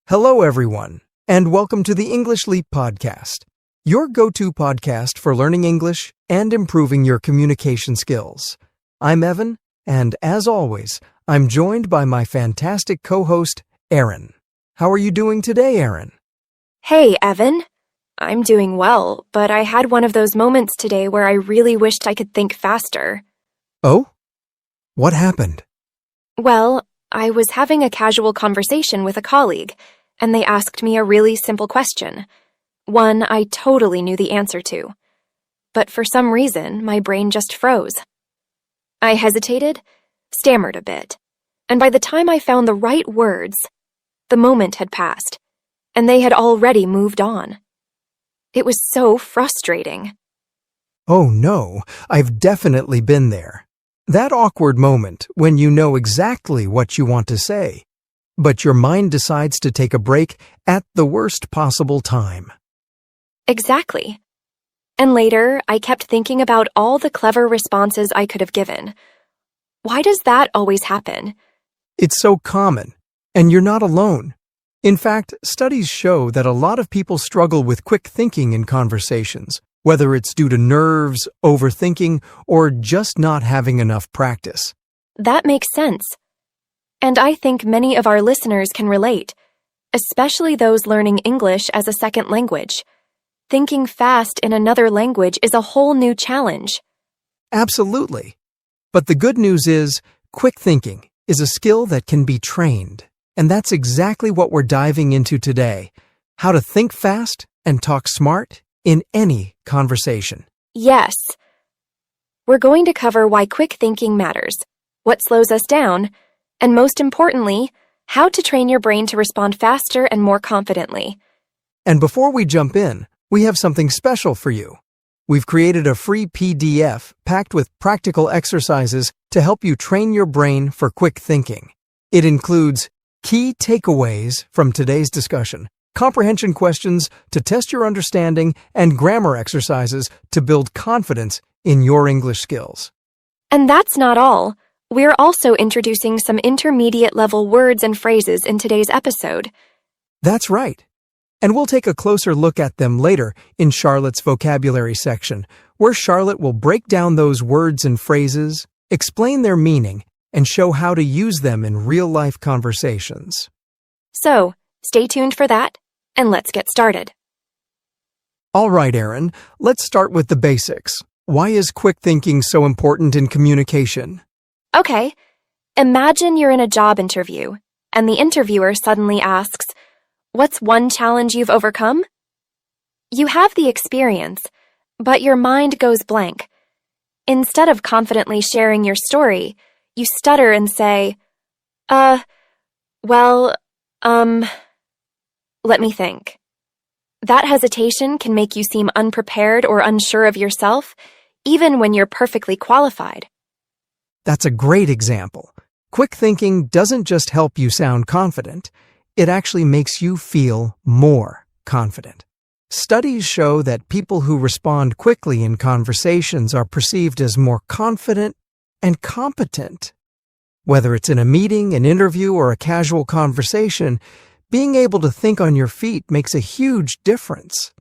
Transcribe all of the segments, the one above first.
Hello, everyone, and welcome to the English Leap podcast, your go-to podcast for learning English and improving your communication skills. I'm Evan, and as always, I'm joined by my fantastic co-host, Erin. How are you doing today, Erin? Hey, Evan. I'm doing well, but I had one of those moments today where I really wished I could think faster. Oh? What happened? Well, I was having a casual conversation with a colleague, and they asked me a really simple question. One I totally knew the answer to. But for some reason, my brain just froze. I hesitated, stammered a bit, and by the time I found the right words, the moment had passed, and they had already moved on. It was so frustrating. Oh no, I've definitely been there. That awkward moment when you know exactly what you want to say, but your mind decides to take a break at the worst possible time. Exactly. And later, I kept thinking about all the clever responses I could have given. Why does that always happen? It's so common, and you're not alone. In fact, studies show that a lot of people struggle with quick thinking in conversations, whether it's due to nerves, overthinking, or just not having enough practice. That makes sense. And I think many of our listeners can relate, especially those learning English as a second language. Thinking fast in another language is a whole new challenge. Absolutely. But the good news is, quick thinking is a skill that can be trained. And that's exactly what we're diving into today. How to think fast and talk smart in any conversation. Yes. We're going to cover why quick thinking matters, what slows us down, and most importantly, how to train your brain to respond faster and more confidently. And before we jump in, we have something special for you. We've created a free PDF packed with practical exercises to help you train your brain for quick thinking. It includes key takeaways from today's discussion, comprehension questions to test your understanding, and grammar exercises to build confidence in your English skills. And that's not all. We're also introducing some intermediate-level words and phrases in today's episode. That's right. And we'll take a closer look at them later in Charlotte's vocabulary section, where Charlotte will break down those words and phrases, explain their meaning, and show how to use them in real-life conversations. So, stay tuned for that, and let's get started. All right, Erin, let's start with the basics. Why is quick thinking so important in communication? Okay, imagine you're in a job interview, and the interviewer suddenly asks, "What's one challenge you've overcome?" You have the experience, but your mind goes blank. Instead of confidently sharing your story, you stutter and say, let me think. That hesitation can make you seem unprepared or unsure of yourself, even when you're perfectly qualified. That's a great example. Quick thinking doesn't just help you sound confident, it actually makes you feel more confident. Studies show that people who respond quickly in conversations are perceived as more confident and competent. Whether it's in a meeting, an interview, or a casual conversation, being able to think on your feet makes a huge difference.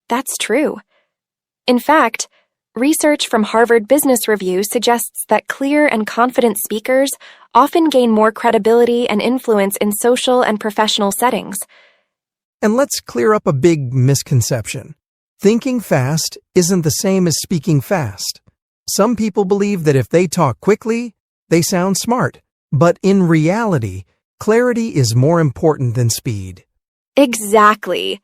That's true. In fact, research from Harvard Business Review suggests that clear and confident speakers often gain more credibility and influence in social and professional settings. And let's clear up a big misconception. Thinking fast isn't the same as speaking fast. Some people believe that if they talk quickly, they sound smart. But in reality, clarity is more important than speed. Exactly.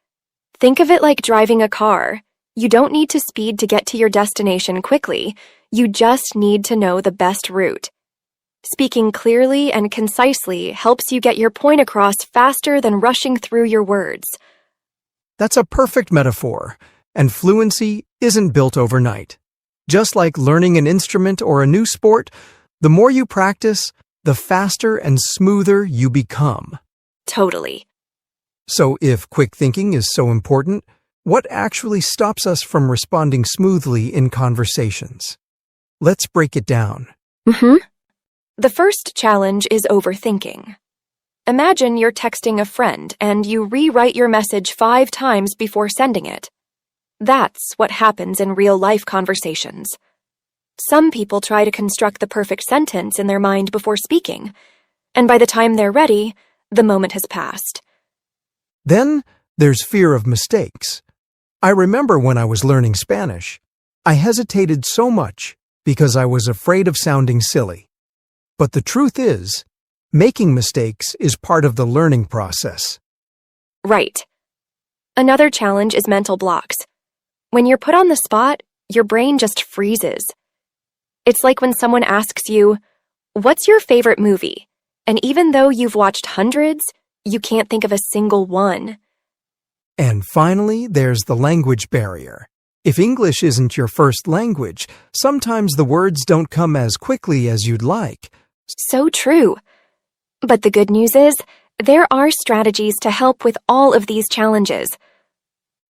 Think of it like driving a car. You don't need to speed to get to your destination quickly. You just need to know the best route. Speaking clearly and concisely helps you get your point across faster than rushing through your words. That's a perfect metaphor, and fluency isn't built overnight. Just like learning an instrument or a new sport, the more you practice, the faster and smoother you become. Totally. So if quick thinking is so important, what actually stops us from responding smoothly in conversations? Let's break it down. The first challenge is overthinking. Imagine you're texting a friend and you rewrite your message 5 times before sending it. That's what happens in real-life conversations. Some people try to construct the perfect sentence in their mind before speaking, and by the time they're ready, the moment has passed. Then there's fear of mistakes. I remember when I was learning Spanish, I hesitated so much because I was afraid of sounding silly. But the truth is, making mistakes is part of the learning process. Right. Another challenge is mental blocks. When you're put on the spot, your brain just freezes. It's like when someone asks you, "What's your favorite movie?" And even though you've watched hundreds, you can't think of a single one. And finally, there's the language barrier. If English isn't your first language, sometimes the words don't come as quickly as you'd like. So true. But the good news is, there are strategies to help with all of these challenges.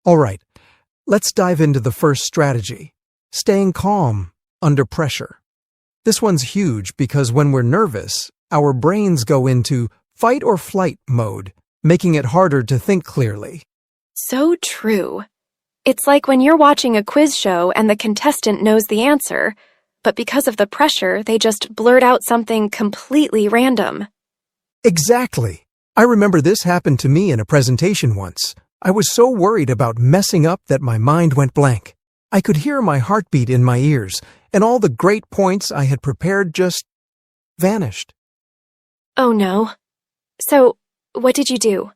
All right, let's dive into the first strategy, staying calm under pressure. This one's huge because when we're nervous, our brains go into fight or flight mode, making it harder to think clearly. So true. It's like when you're watching a quiz show and the contestant knows the answer, but because of the pressure, they just blurt out something completely random. Exactly. I remember this happened to me in a presentation once. I was so worried about messing up that my mind went blank. I could hear my heartbeat in my ears, and all the great points I had prepared just vanished. Oh no. So, what did you do?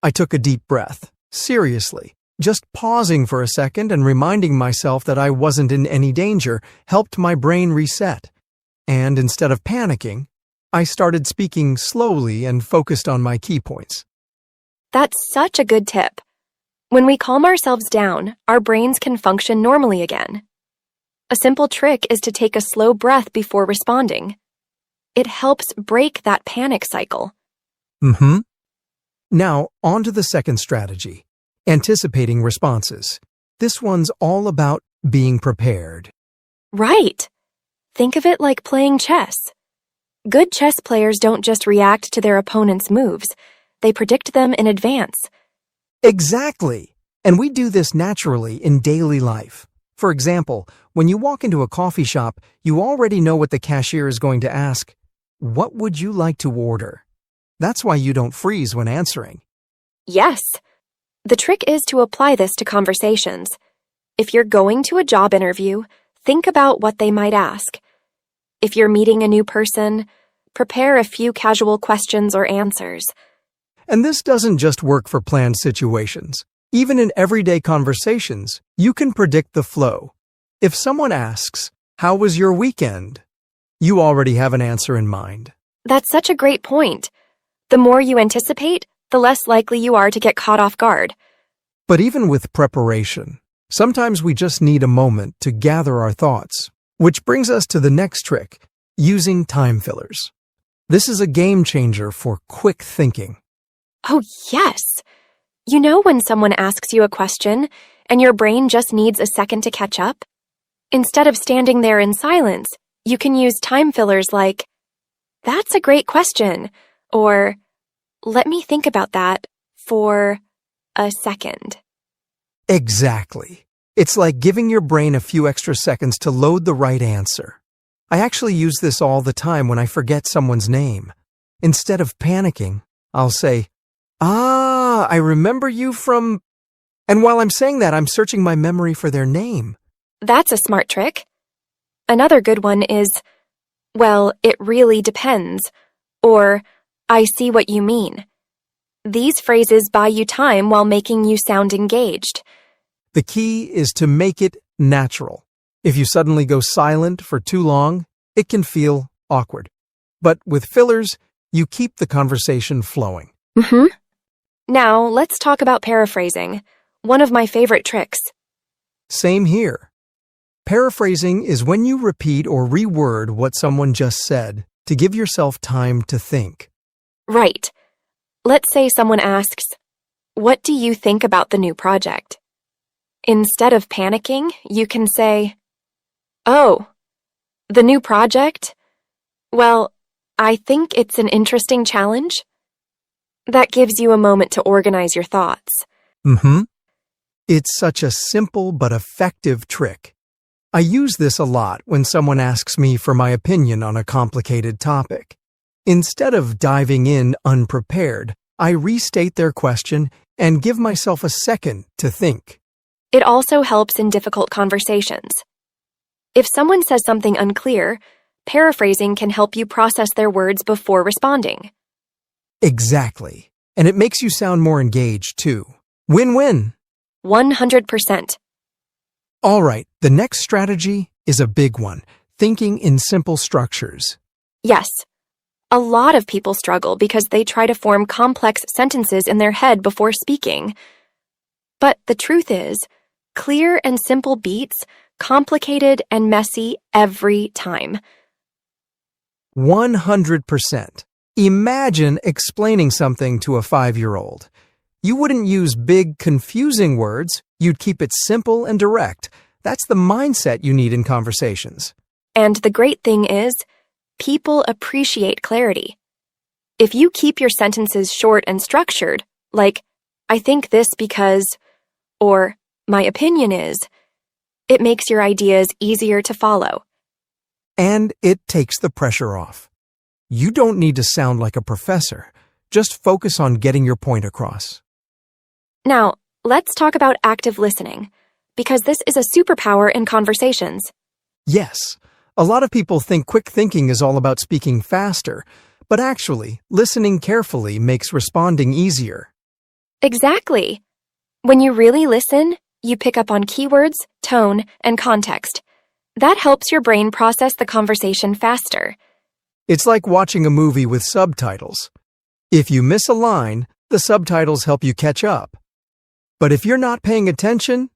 I took a deep breath, seriously. Just pausing for a second and reminding myself that I wasn't in any danger helped my brain reset. And instead of panicking, I started speaking slowly and focused on my key points. That's such a good tip. When we calm ourselves down, our brains can function normally again. A simple trick is to take a slow breath before responding. It helps break that panic cycle. Now, on to the second strategy, anticipating responses. This one's all about being prepared. Right. Think of it like playing chess. Good chess players don't just react to their opponent's moves, they predict them in advance. Exactly. And we do this naturally in daily life. For example, when you walk into a coffee shop, you already know what the cashier is going to ask. What would you like to order? That's why you don't freeze when answering. Yes. The trick is to apply this to conversations. If you're going to a job interview, think about what they might ask. If you're meeting a new person, prepare a few casual questions or answers. And this doesn't just work for planned situations. Even in everyday conversations, you can predict the flow. If someone asks, "How was your weekend?" you already have an answer in mind. That's such a great point. The more you anticipate, the less likely you are to get caught off guard. But even with preparation, sometimes we just need a moment to gather our thoughts. Which brings us to the next trick, using time fillers. This is a game changer for quick thinking. Oh, yes. You know when someone asks you a question and your brain just needs a second to catch up? Instead of standing there in silence, you can use time fillers like, "That's a great question," or "Let me think about that for a second." Exactly. It's like giving your brain a few extra seconds to load the right answer. I actually use this all the time when I forget someone's name. Instead of panicking, I'll say, I remember you from... And while I'm saying that, I'm searching my memory for their name. That's a smart trick. Another good one is, "Well, it really depends," or "I see what you mean." These phrases buy you time while making you sound engaged. The key is to make it natural. If you suddenly go silent for too long, it can feel awkward. But with fillers, you keep the conversation flowing. Now, let's talk about paraphrasing, one of my favorite tricks. Same here. Paraphrasing is when you repeat or reword what someone just said to give yourself time to think. Right. Let's say someone asks, "What do you think about the new project?" Instead of panicking, you can say, "Oh, the new project? Well, I think it's an interesting challenge. That gives you a moment to organize your thoughts. It's such a simple but effective trick. I use this a lot when someone asks me for my opinion on a complicated topic. Instead of diving in unprepared, I restate their question and give myself a second to think. It also helps in difficult conversations. If someone says something unclear, paraphrasing can help you process their words before responding. Exactly. And it makes you sound more engaged, too. Win-win. 100%. All right, the next strategy is a big one, thinking in simple structures. Yes. A lot of people struggle because they try to form complex sentences in their head before speaking. But the truth is, clear and simple beats complicated and messy every time. 100%. Imagine explaining something to a 5-year-old. You wouldn't use big, confusing words. You'd keep it simple and direct. That's the mindset you need in conversations. And the great thing is, people appreciate clarity. If you keep your sentences short and structured, like, I think this because, or my opinion is, it makes your ideas easier to follow. And it takes the pressure off. You don't need to sound like a professor. Just focus on getting your point across. Now, let's talk about active listening, because this is a superpower in conversations. Yes, a lot of people think quick thinking is all about speaking faster, but actually, listening carefully makes responding easier. Exactly. When you really listen, you pick up on keywords, tone, and context. That helps your brain process the conversation faster. It's like watching a movie with subtitles. If you miss a line, the subtitles help you catch up. But if you're not paying attention,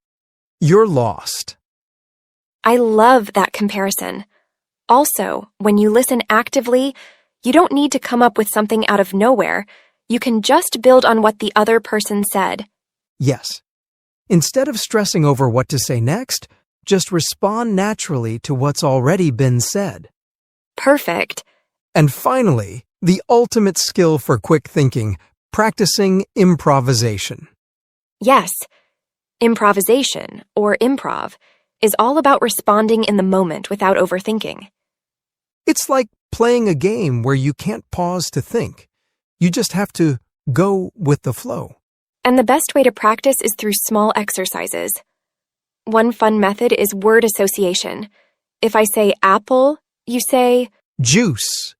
you're lost. I love that comparison. Also, when you listen actively, you don't need to come up with something out of nowhere. You can just build on what the other person said. Yes. Instead of stressing over what to say next, just respond naturally to what's already been said. Perfect. And finally, the ultimate skill for quick thinking, practicing improvisation. Yes. Improvisation, or improv, is all about responding in the moment without overthinking. It's like playing a game where you can't pause to think. You just have to go with the flow. And the best way to practice is through small exercises. One fun method is word association. If I say apple, you say juice.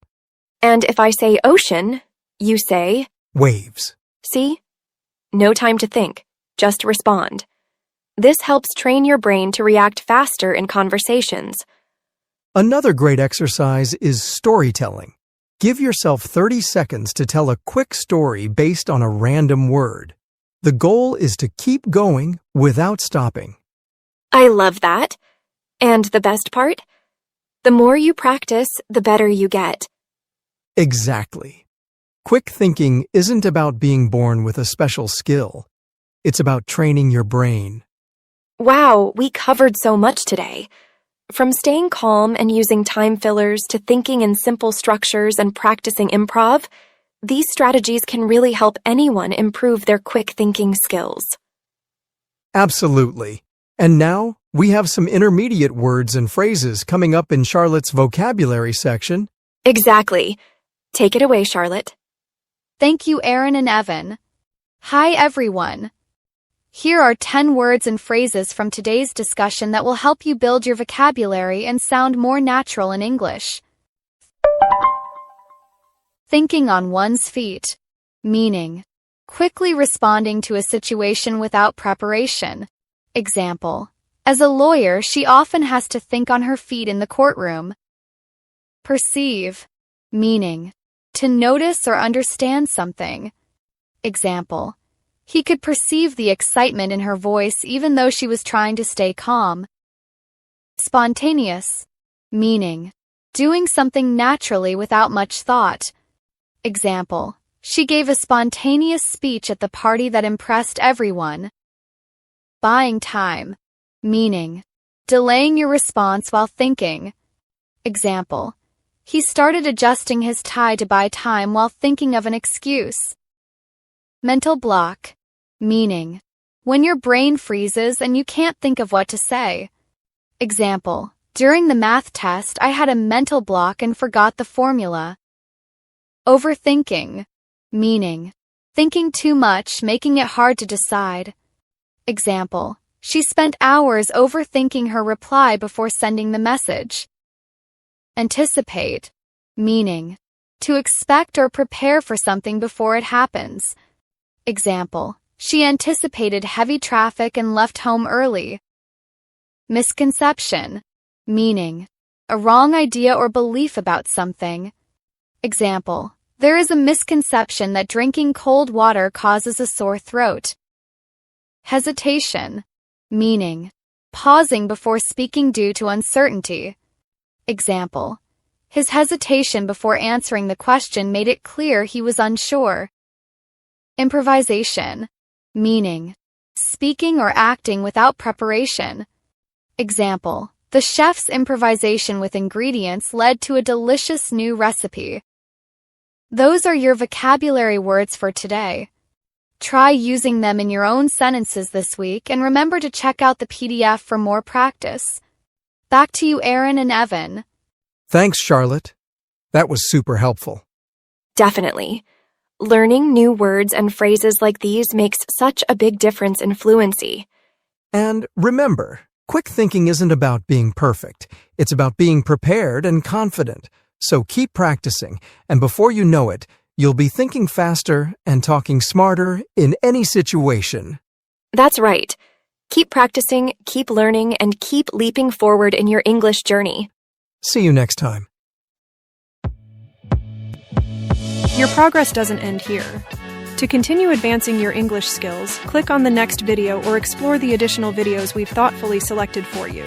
And if I say ocean, you say waves. See? No time to think, just respond. This helps train your brain to react faster in conversations. Another great exercise is storytelling. Give yourself 30 seconds to tell a quick story based on a random word. The goal is to keep going without stopping. I love that. And the best part? The more you practice, the better you get. Exactly. Quick thinking isn't about being born with a special skill. It's about training your brain. Wow, we covered so much today. From staying calm and using time fillers to thinking in simple structures and practicing improv, these strategies can really help anyone improve their quick thinking skills. Absolutely. And now, we have some intermediate words and phrases coming up in Charlotte's vocabulary section. Exactly. Take it away, Charlotte. Thank you, Aaron and Evan. Hi, everyone. Here are 10 words and phrases from today's discussion that will help you build your vocabulary and sound more natural in English. Thinking on one's feet. Meaning, quickly responding to a situation without preparation. Example, as a lawyer, she often has to think on her feet in the courtroom. Perceive. Meaning, to notice or understand something. Example, he could perceive the excitement in her voice even though she was trying to stay calm. Spontaneous. Meaning, doing something naturally without much thought. Example, she gave a spontaneous speech at the party that impressed everyone. Buying time. Meaning, delaying your response while thinking. Example, He started adjusting his tie to buy time while thinking of an excuse. Mental block. Meaning, when your brain freezes and you can't think of what to say. Example, during the math test, I had a mental block and forgot the formula. Overthinking. Meaning, thinking too much, making it hard to decide. Example, she spent hours overthinking her reply before sending the message. Anticipate. Meaning, to expect or prepare for something before it happens. Example, she anticipated heavy traffic and left home early. Misconception. Meaning, a wrong idea or belief about something. Example, there is a misconception that drinking cold water causes a sore throat. Hesitation. Meaning, pausing before speaking due to uncertainty. Example, his hesitation before answering the question made it clear he was unsure. Improvisation. Meaning, speaking or acting without preparation. Example, the chef's improvisation with ingredients led to a delicious new recipe. Those are your vocabulary words for today. Try using them in your own sentences this week and remember to check out the PDF for more practice. Back to you, Aaron and Evan. Thanks, Charlotte. That was super helpful. Definitely. Learning new words and phrases like these makes such a big difference in fluency. And remember, quick thinking isn't about being perfect. It's about being prepared and confident. So keep practicing, and before you know it, you'll be thinking faster and talking smarter in any situation. That's right. Keep practicing, keep learning, and keep leaping forward in your English journey. See you next time. Your progress doesn't end here. To continue advancing your English skills, click on the next video or explore the additional videos we've thoughtfully selected for you.